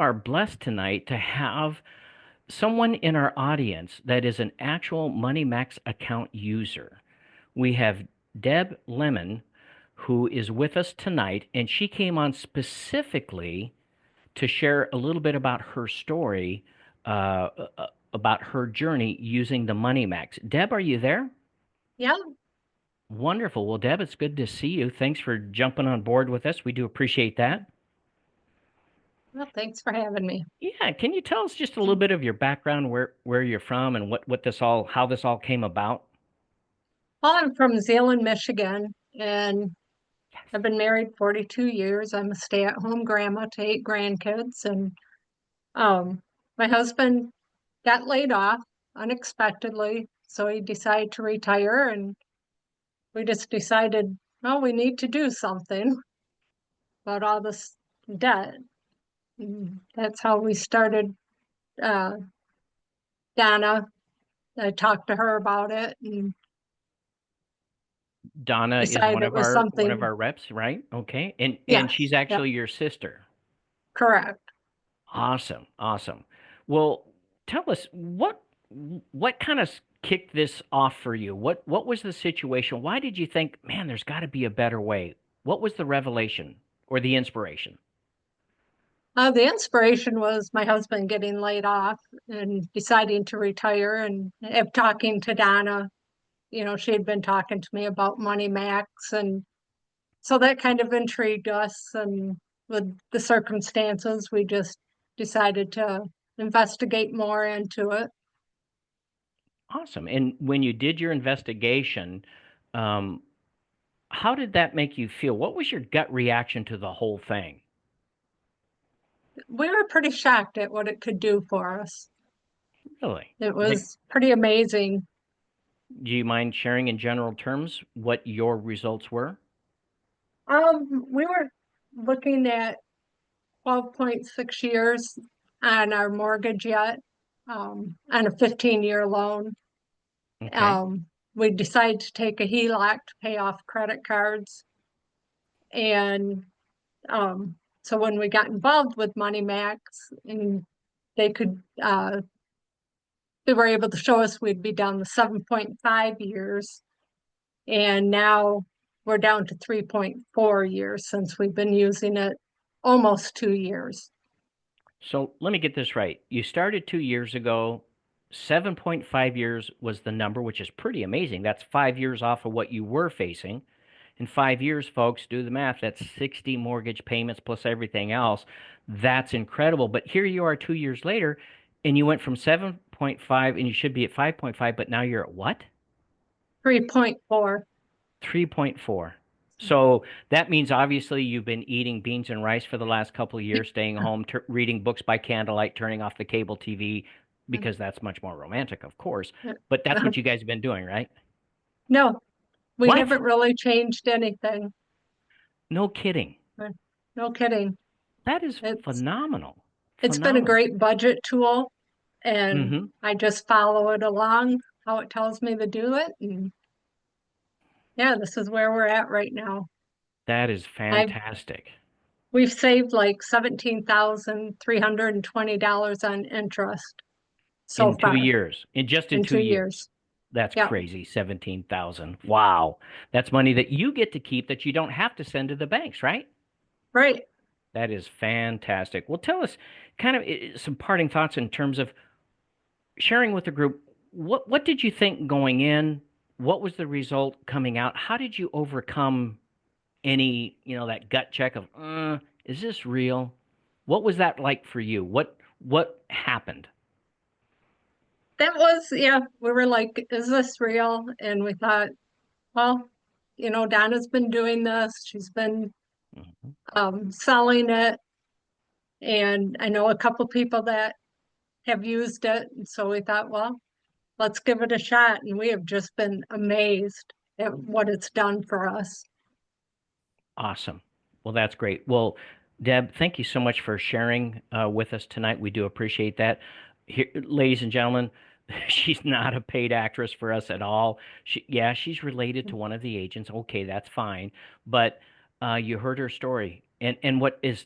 are blessed tonight to have someone in our audience that is an actual MoneyMax account user. We have Deb Lemon, who is with us tonight, and she came on specifically to share a little bit about her story, uh, about her journey using the MoneyMax. Deb, are you there? Yeah, Wonderful. Well, Deb, it's good to see you. Thanks for jumping on board with us. We do appreciate that. well, thanks for having me. Yeah, can you tell us just a little bit of your background, where you're from, and what this all how this all came about? Well, I'm from Zeeland, Michigan, and Yes. I've been married 42 years. I'm a stay-at-home grandma to 8 grandkids, and um, my husband got laid off unexpectedly, so he decided to retire, and we just decided, well, we need to do something about all this debt. And that's how we started uh, Donna. I talked to her about it and Donna is decided it was one of something. our reps, right? Okay. And she's Yes, yep, actually your sister. correct. Awesome. Awesome. Well, tell us what kind of kicked this off for you? What was the situation? Why did you think, man, there's got to be a better way? What was the revelation or the inspiration? The inspiration was my husband getting laid off and deciding to retire, and of talking to Donna. She had been talking to me about Money Max, and so that kind of intrigued us. And with the circumstances, we just decided to investigate more into it. Awesome. And when you did your investigation, um, how did that make you feel? What was your gut reaction to the whole thing? We were pretty shocked at what it could do for us. Really? It Like, was pretty amazing. do you mind sharing in general terms what your results were? We were looking at 12.6 years on our mortgage yet, on a 15-year loan. Okay. Um, we decided to take a HELOC to pay off credit cards. And so when we got involved with Money Max, and they could, they were able to show us we'd be down to 7.5 years. And now we're down to 3.4 years since we've been using it almost 2 years. So let me get this right. You started 2 years ago. 7.5 years was the number, which is pretty amazing. That's 5 years off of what you were facing. In 5 years, folks, do the math. That's 60 mortgage payments plus everything else. That's incredible. But here you are 2 years later, and you went from 7.5, and you should be at 5.5, but now you're at what? 3.4. 3.4. So that means obviously you've been eating beans and rice for the last couple of years, staying home, reading books by candlelight, turning off the cable TV, because that's much more romantic, of course. But that's what you guys have been doing, right? No, we What? haven't really changed anything. No kidding. No kidding. That is It's phenomenal. it's been a Phenomenal. great budget tool, and Hmm. I just follow it along how it tells me to do it. And yeah, this is where we're at right now. That is I've fantastic. We've saved like $17,320 on interest so In two far years, in just in in two two years. years. That's Yeah, crazy. 17,000. Wow. That's money that you get to keep that you don't have to send to the banks, right? right. That is fantastic. Well, tell us kind of some parting thoughts in terms of sharing with the group. What did you think going in? What was the result coming out? How did you overcome any, that gut check of, is this real? What was that like for you? What happened? That was, yeah, we were like, is this real? And we thought, well, Donna's been doing this. She's been Mhm. selling it. And I know a couple people that have used it. And so we thought, well, let's give it a shot. And we have just been amazed at what it's done for us. Awesome. Well, that's great. Well, Deb, thank you so much for sharing with us tonight. We do appreciate that. Here, ladies and gentlemen, she's not a paid actress for us at all. Yeah, she's related to one of the agents. Okay, that's fine. But you heard her story. And what is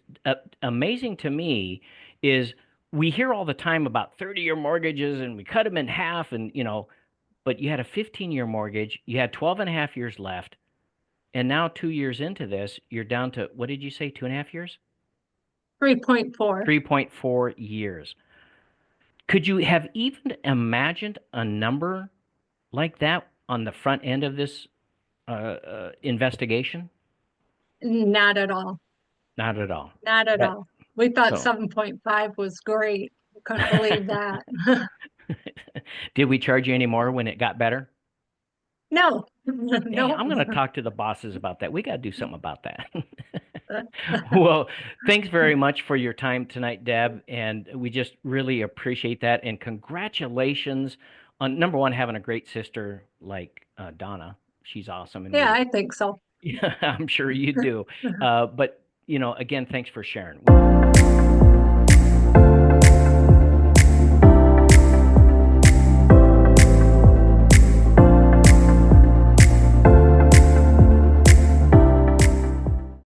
amazing to me is we hear all the time about 30-year mortgages and we cut them in half and, but you had a 15-year mortgage, you had 12 and a half years left, and now 2 years into this, you're down to, what did you say, 2.5 years? 3.4. 3.4 years. Could you have even imagined a number like that on the front end of this investigation? Not at all. Not at all. Not at That all. We thought so 7.5 was great. Couldn't believe that. did we charge you any more when it got better? No, Dang, no. I'm going to talk to the bosses about that. We got to do something about that. Well, thanks very much for your time tonight, Deb, and we just really appreciate that. And congratulations on number one, having a great sister like Donna. She's awesome, and Yeah, I think so. yeah, I'm sure you do. But again, thanks for sharing.